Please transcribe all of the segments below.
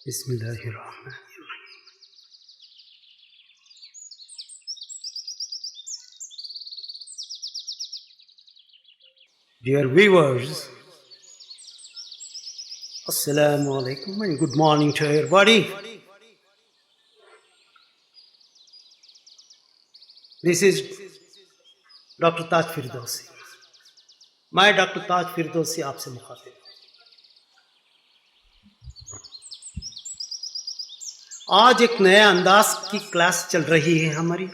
बिस्मिल्लाहिर्रहमानिर्रहीम। Dear viewers, Assalamu alaikum and good morning to everybody. This is Dr. Taj Firdausi. मैं doctor Taj Firdausi आपसे मुखातिब। आज एक नया अंदाज की क्लास चल रही है हमारी,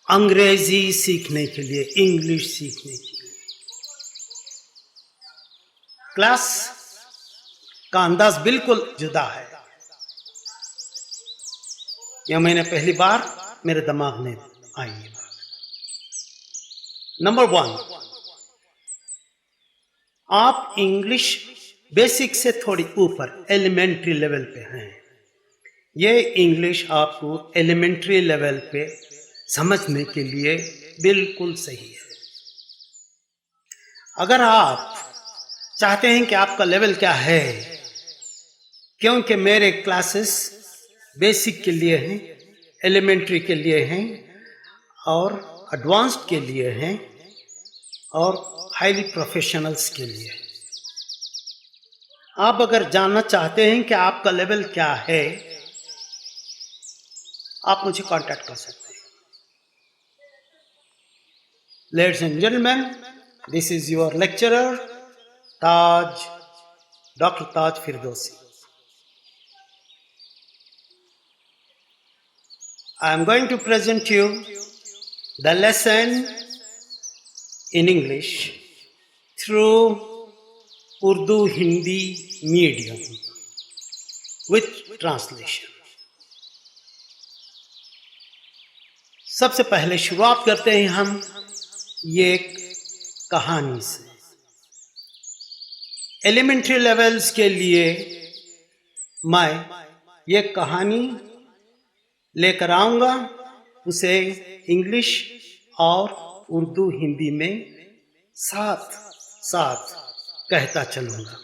अंग्रेजी सीखने के लिए, इंग्लिश सीखने के लिए। क्लास का अंदाज बिल्कुल जुदा है। यह मैंने पहली बार मेरे दिमाग में आई है बात। नंबर 1, आप इंग्लिश बेसिक से थोड़ी ऊपर एलिमेंट्री लेवल पे हैं। ये इंग्लिश आपको एलिमेंट्री लेवल पे समझने के लिए बिल्कुल सही है। अगर आप चाहते हैं कि आपका लेवल क्या है, क्योंकि मेरे क्लासेस बेसिक के लिए हैं, एलिमेंट्री के लिए हैं और एडवांस्ड के लिए हैं और हाईली प्रोफेशनल्स के लिए। आप अगर जानना चाहते हैं कि आपका लेवल क्या है, आप मुझे कांटेक्ट कर सकते हैं। Ladies and gentlemen, this is your lecturer, Dr. Taj Firdausi. I am going to present you the lesson in English through Urdu Hindi medium with translation. सबसे पहले शुरुआत करते हैं हम ये एक कहानी से। एलिमेंट्री लेवल्स के लिए मैं ये कहानी लेकर आऊंगा, उसे इंग्लिश और उर्दू हिंदी में साथ साथ कहता चलूंगा।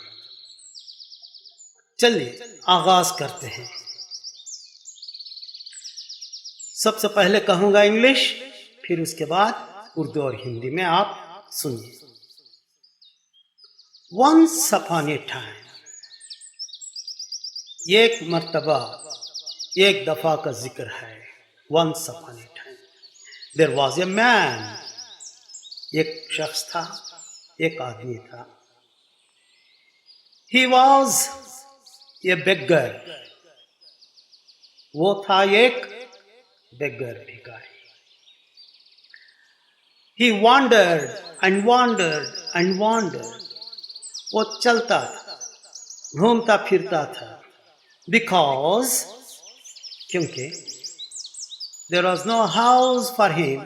चलिए आगाज करते हैं। सबसे पहले कहूंगा इंग्लिश, फिर उसके बाद उर्दू और हिंदी में आप सुनिए। वंस अपॉन ए टाइम, एक मर्तबा, एक दफा का जिक्र है। Once upon a time there was a man, एक शख्स था, एक आदमी था। ही वॉज ए बेगर, वो था एक बेगर, भिखारी। ही wandered and wandered and wandered, वो चलता था, घूमता फिरता था। बिकॉज, क्योंकि there was no house for him,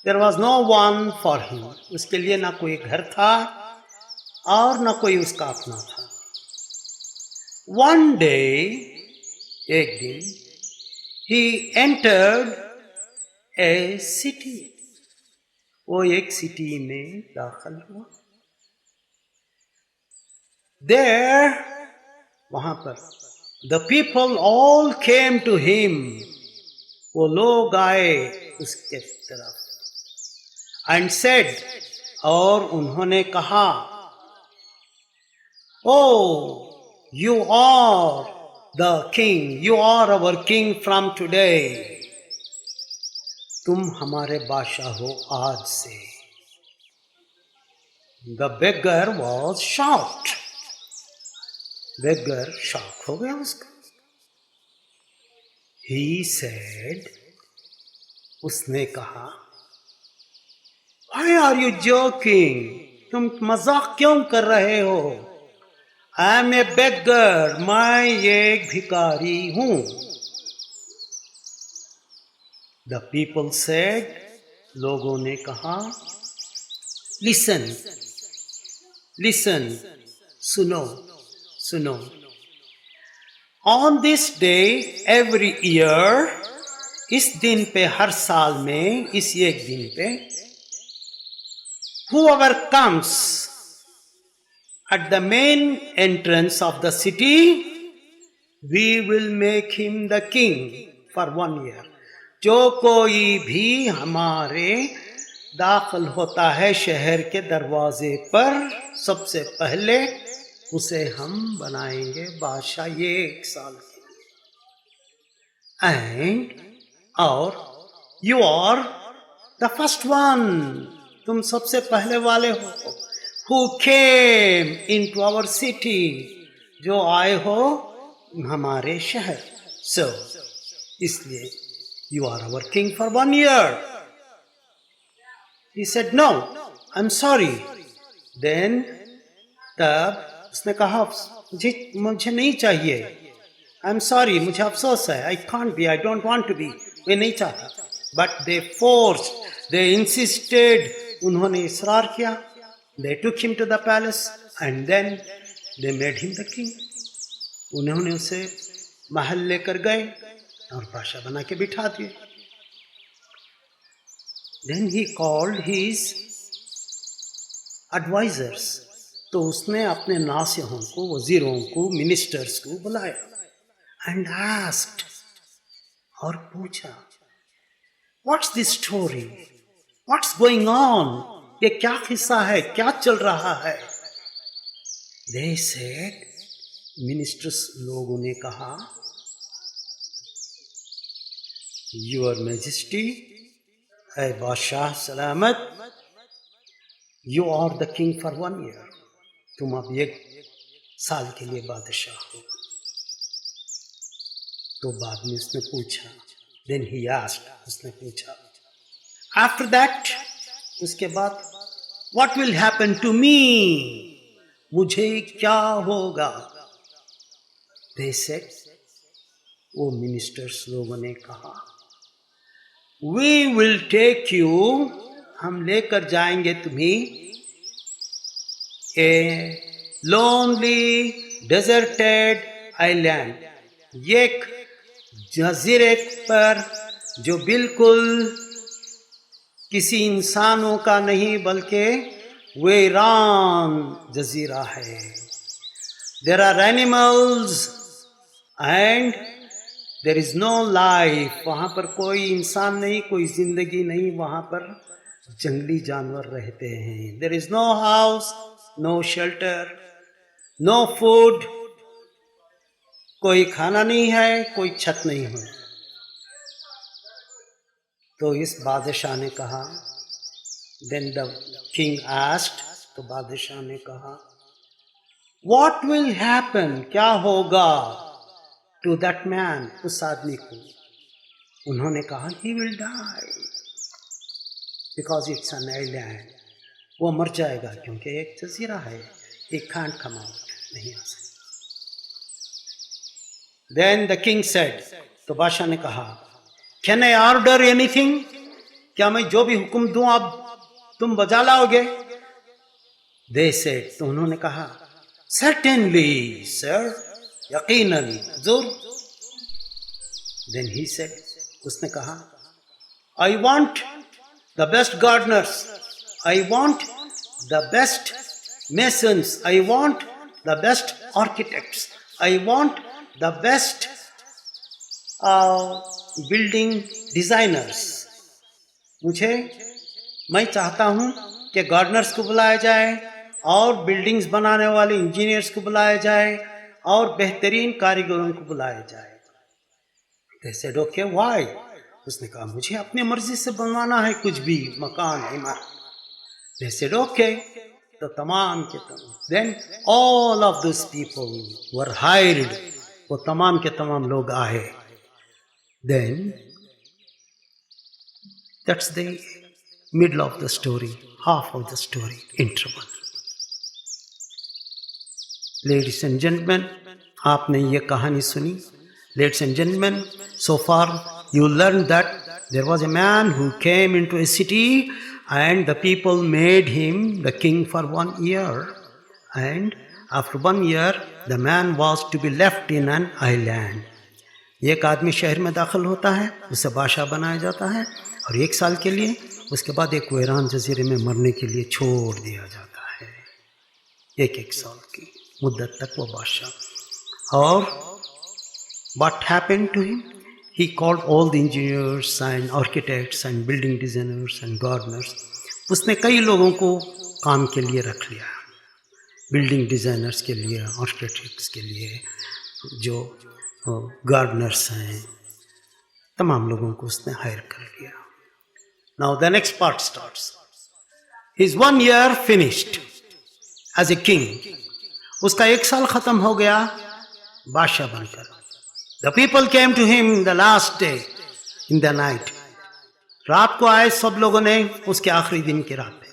there was no one for him, उसके लिए ना कोई घर था और ना कोई उसका अपना था। One day, एक दिन, he entered a city, वो एक सिटी में दाखिल हुआ। There, वहां पर, the people all came to him, वो लोग आए उसके तरफ। And said, और उन्होंने कहा, oh, you are the king, you are our king from today, तुम हमारे बादशाह हो आज से। The beggar was shocked, beggar shock हो गया उसका। He said, उसने कहा, why are you joking, तुम मजाक क्यों कर रहे हो? I am a beggar, मैं एक भिखारी हूं। The people said, लोगों ने कहा, listen, listen, सुनो, सुनो। On this day every year, इस दिन पे, हर साल में, इस एक दिन पे, whoever comes, at the main entrance of the city, we will make him the king for 1 year. जो कोई भी हमारे दाखिल होता है शहर के दरवाजे पर, सबसे पहले उसे हम बनाएंगे बादशाह 1 साल के लिए. एंड और you are the first one, तुम सबसे पहले वाले हो. Who came into our city, जो आए हो हमारे शहर. सो इसलिए you are our king for 1 year. He said, no, I'm sorry. Then तब उसने कहा मुझे नहीं चाहिए. I'm sorry, मुझे अफसोस है. I can't be, I don't want to be. मैं नहीं चाहता. But they forced, they insisted. उन्होंने इसरार किया. They took him to the palace and then they made him the king. उन्होंने उसे महल लेकर गए और बादशाह बना के बिठा दिए. Then he called his advisors. तो उसने अपने नासिहों को, वजीरों को, मिनिस्टर्स को बुलाया and asked, और पूछा, What's this story? What's going on? ये क्या किस्सा है, क्या चल रहा है? They said, मिनिस्टर्स लोगों ने कहा, Your Majesty, है बादशाह सलामत, You are the king for 1 year. तुम अब 1 साल के लिए बादशाह हो. तो बाद में उसने पूछा, Then he asked, उसने पूछा, After that, उसके बाद, What will happen to me? मुझे क्या होगा? They said, वो मिनिस्टर्स लोगों ने कहा, We will take you, हम लेकर जाएंगे तुम्हें a lonely deserted island, एक जजीरे पर जो बिल्कुल किसी इंसानों का नहीं बल्कि वीरान जजीरा है. There are animals and there is no life. वहाँ पर कोई इंसान नहीं, कोई जिंदगी नहीं, वहाँ पर जंगली जानवर रहते हैं. There is no house, no shelter, no food. कोई खाना नहीं है, कोई छत नहीं है. तो इस बादशाह ने कहा, Then the king asked, तो बादशाह ने कहा, What will happen? क्या होगा to that man, उस आदमी को? उन्होंने कहा, He will die because it's an island. वो मर जाएगा क्योंकि एक जजीरा है. He can't come out, नहीं आ सकता. Then the king said, तो बादशाह ने कहा, Can I order anything? क्या मैं जो भी हुक्म दूं आप तुम बजा लाओगे? They said, तो उन्होंने कहा, Certainly, sir, यकीनन, जरूर. Then he said, उसने कहा, I want the best gardeners, I want the best masons, I want the best architects, I want the best building designers. मैं चाहता हूं कि गार्डनर्स को बुलाया जाए और बिल्डिंग्स बनाने वाले इंजीनियर्स को बुलाया जाए और बेहतरीन कारीगरों को बुलाया जाए. They said, okay, why? उसने कहा, मुझे अपनी मर्जी से बनवाना है कुछ भी, मकान, इमारत. They said, okay. तो तमाम के तमाम. Then all of those people were hired. वो तमाम के तमाम लोग आए. Then that's the middle of the story, half of the story, interval. Ladies and gentlemen, आपने ये कहानी सुनी. Ladies and gentlemen, so far you learned that there was a man who came into a city and the people made him the king for 1 year. And after 1 year, the man was to be left in an island. एक आदमी शहर में दाखिल होता है, उसे बादशाह बनाया जाता है और 1 साल के लिए, उसके बाद एक वीरान जजीरे में मरने के लिए छोड़ दिया जाता है. एक साल की मुद्दत तक वो बादशाह। और what happened to him? He called all the engineers and architects and building designers and gardeners. उसने कई लोगों को काम के लिए रख लिया, बिल्डिंग डिज़ाइनर्स के लिए, आर्किटेक्ट्स के लिए, जो गार्डनर्स हैं, तमाम लोगों को उसने हायर कर लिया। Now the next part starts. His 1 year finished as a king. उसका 1 साल खत्म हो गया बादशाह बनकर। The people came to him the last day in the night. रात को आए सब लोगों ने उसके आखिरी दिन की रात पे।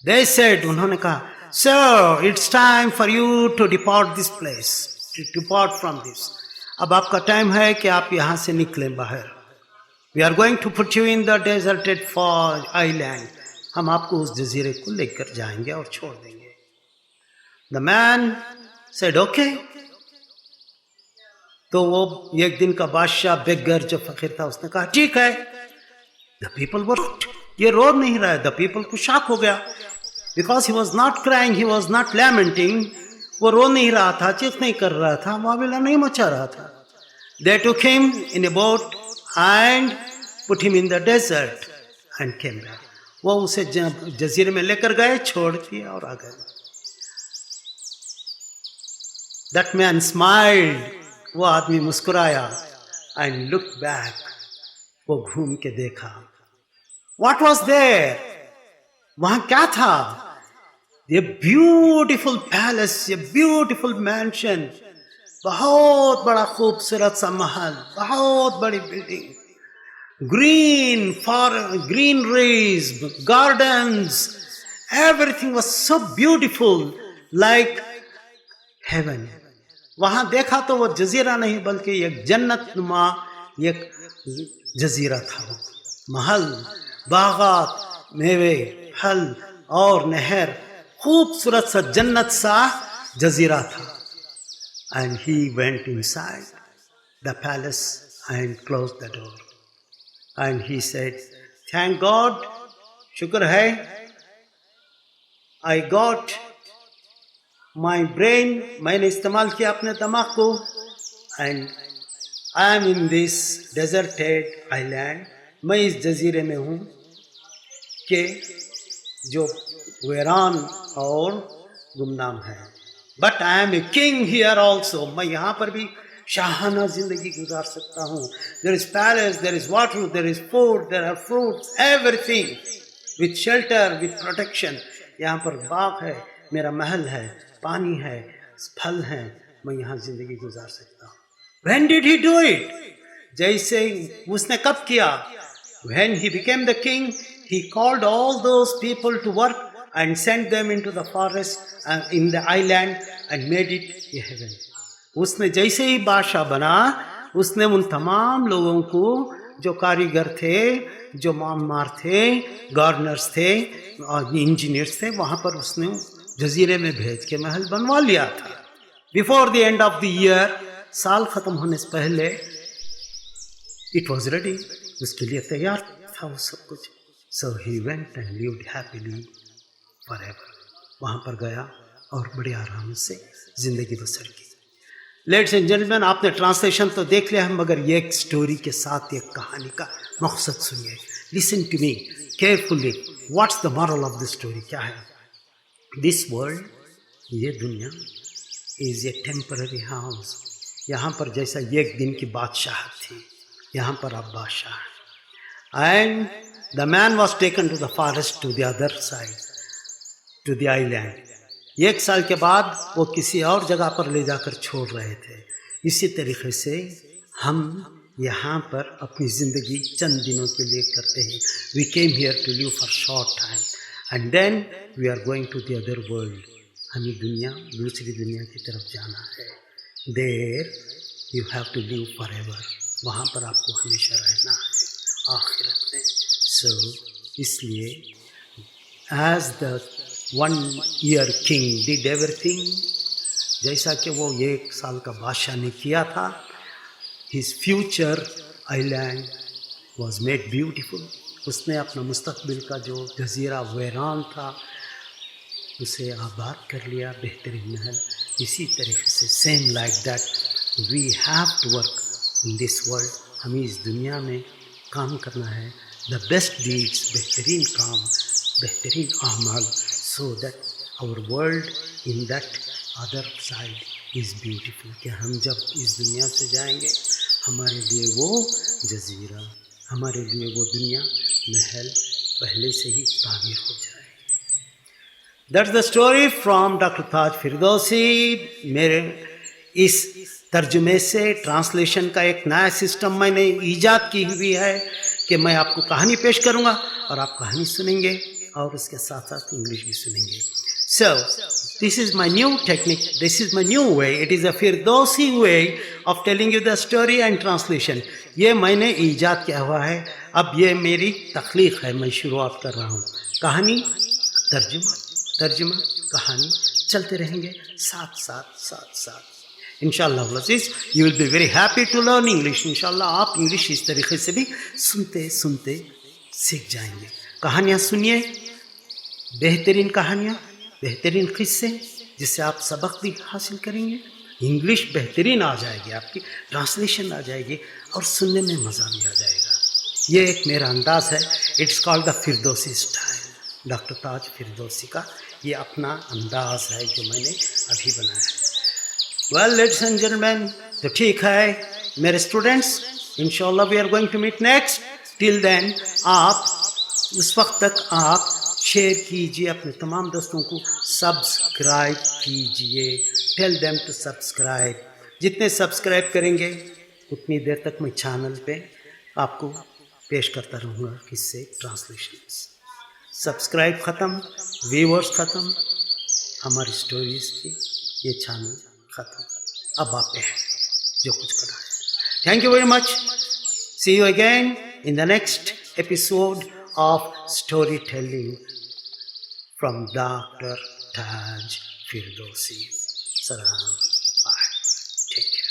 They said, उन्होंने कहा, Sir, it's time for you to depart this place, to depart from this. अब आपका टाइम है कि आप यहाँ से निकलें बाहर। We are going to put you in the deserted far island. हम आपको उस जजीरे को लेकर जाएंगे और छोड़ देंगे। The man said, okay. तो वो एक दिन का बादशाह बेगर जो फकीर था, उसने कहा ठीक है। The people were, ये रो नहीं रहा है। The people को शॉक हो गया, because he was not crying, he was not lamenting. वो रो नहीं रहा था, चीख नहीं कर रहा था, वाविला नहीं मचा रहा था। They took him in a boat and put him in the desert and came back. वो उसे जजीरे में लेकर गए, छोड़ दिया और आ गए। That man smiled. वो आदमी मुस्कुराया and looked back. वो घूम के देखा। What was there? वहां क्या था? A beautiful palace, a beautiful mansion. बहुत बड़ा खूबसूरत सा महल, बहुत बड़ी building, greeneries, gardens, everything was so beautiful like heaven. वहां देखा तो वो जजीरा नहीं बल्कि एक जन्नत नुमा एक जजीरा था। महल, बागात, मेवे, फल और नहर, खूबसूरत सा जन्नत सा जजीरा था। And he went inside the palace and closed the door. And he said, thank God, शुक्र है, I got my brain, मैंने इस्तेमाल किया अपने दिमाग को, and I am in this deserted island. मैं इस जजीरे में हूँ कि जो वीरान और गुमनाम है। But I am a king here also. मैं यहाँ पर भी शाहाना जिंदगी गुजार सकता हूँ। There is palace, there is water, there is food, there are fruits, everything with shelter, with protection. यहाँ पर बाग है, मेरा महल है, पानी है, फल है, मैं यहाँ जिंदगी गुजार सकता हूँ। When did he do it? जैसे उसने कब किया? When he became the king, he called all those people to work and sent them into the forest and in the island and made it a heaven. उसने जैसे ही बादशाह बना, उसने उन तमाम लोगों को जो कारीगर थे, जो मामार थे, गार्डनर्स थे, इंजीनियर्स थे, वहाँ पर उसने जजीरे में भेज के महल बनवा लिया था। Before the end of the year, साल खत्म होने से पहले, इट वॉज रेडी, उसके लिए तैयार था वो सब कुछ। So he went and lived happily forever. वहाँ पर गया और बड़े आराम से जिंदगी बसर की। लेडीज एंड जेंटलमैन, आपने ट्रांसलेशन तो देख लिया है, मगर ये एक स्टोरी के साथ एक कहानी का मकसद सुनिए। Listen to me carefully. What's the moral of the story? क्या है? दिस वर्ल्ड, ये दुनिया, इज ए टेम्पररी हाउस। यहाँ पर जैसा एक दिन की बादशाह थी, यहाँ पर आप बादशाह हैं। And the man was taken to the forest to the other side, to the island. 1 साल के बाद वो किसी और जगह पर ले जाकर छोड़ रहे थे। इसी तरीके से हम यहाँ पर अपनी ज़िंदगी चंद दिनों के लिए करते हैं। We came here to live for short time and then we are going to the other world. हमें दूसरी दुनिया की तरफ जाना है। There you have to live forever. वहाँ पर आपको हमेशा रहना है आखिरत में। सो इसलिए as the 1 year king did everything, जैसा कि वो 1 साल का बादशाह ने किया था, his future island was made beautiful. उसने अपना मुस्तकबिल का जो जजीरा वीरान था, उसे आबाद कर लिया बेहतरीन महल। इसी तरीके से same like that we have to work in this world, हमें इस दुनिया में काम करना है, द बेस्ट डीड्स, बेहतरीन काम, बेहतरीन आमाल, so that our world in that other side is beautiful. कि हम जब इस दुनिया से जाएंगे हमारे लिए वो जजीरा, हमारे लिए वो दुनिया महल पहले से ही तामीर हो जाए। That's the story from doctor Taj Firdausi. मेरे इस तर्जुमे से ट्रांसलेशन का एक नया सिस्टम मैंने ईजाद की हुई है कि मैं आपको कहानी पेश करूंगा और आप कहानी सुनेंगे और उसके साथ साथ इंग्लिश भी सुनेंगे। So this is my new technique, this is my new way, it is a Firdausi way of telling you the story and translation. ये मैंने ईजाद किया हुआ है, अब ये मेरी तख्लीक है, मैं शुरुआत कर रहा हूँ। कहानी, तर्जुमा, तर्जुमा, कहानी चलते रहेंगे साथ साथ साथ साथ। इंशाअल्लाह अज़ीज़ you will be very happy to learn English. इंशाअल्लाह आप इंग्लिश इस तरीके से भी सुनते सुनते सीख जाएंगे। कहानियाँ सुनिए, बेहतरीन कहानियाँ, बेहतरीन किस्से, जिससे आप सबक भी हासिल करेंगे, इंग्लिश बेहतरीन आ जाएगी, आपकी ट्रांसलेशन आ जाएगी और सुनने में मज़ा भी आ जाएगा। ये एक मेरा अंदाज़ है, it's called the Firdausi style. Doctor Taj Firdausi का ये अपना अंदाज़ है जो मैंने अभी बनाया है। वेल लेडीज एंड जेंटलमैन, तो ठीक है मेरे स्टूडेंट्स, इंशाल्लाह we are going to meet next. Till then आप उस वक्त तक आप शेयर कीजिए, अपने तमाम दोस्तों को सब्सक्राइब कीजिए, टेल देम टू सब्सक्राइब। जितने सब्सक्राइब करेंगे उतनी देर तक मैं चैनल पे आपको पेश करता रहूँगा किससे ट्रांसलेशंस। सब्सक्राइब ख़त्म, व्यूअर्स ख़त्म, हमारी स्टोरीज़ की ये चैनल ख़त्म, अब आप पे है जो कुछ करना है। Thank you very much, see you again in the next episode of storytelling from Dr. Taj Firdausi. Salam. Bye. Take care.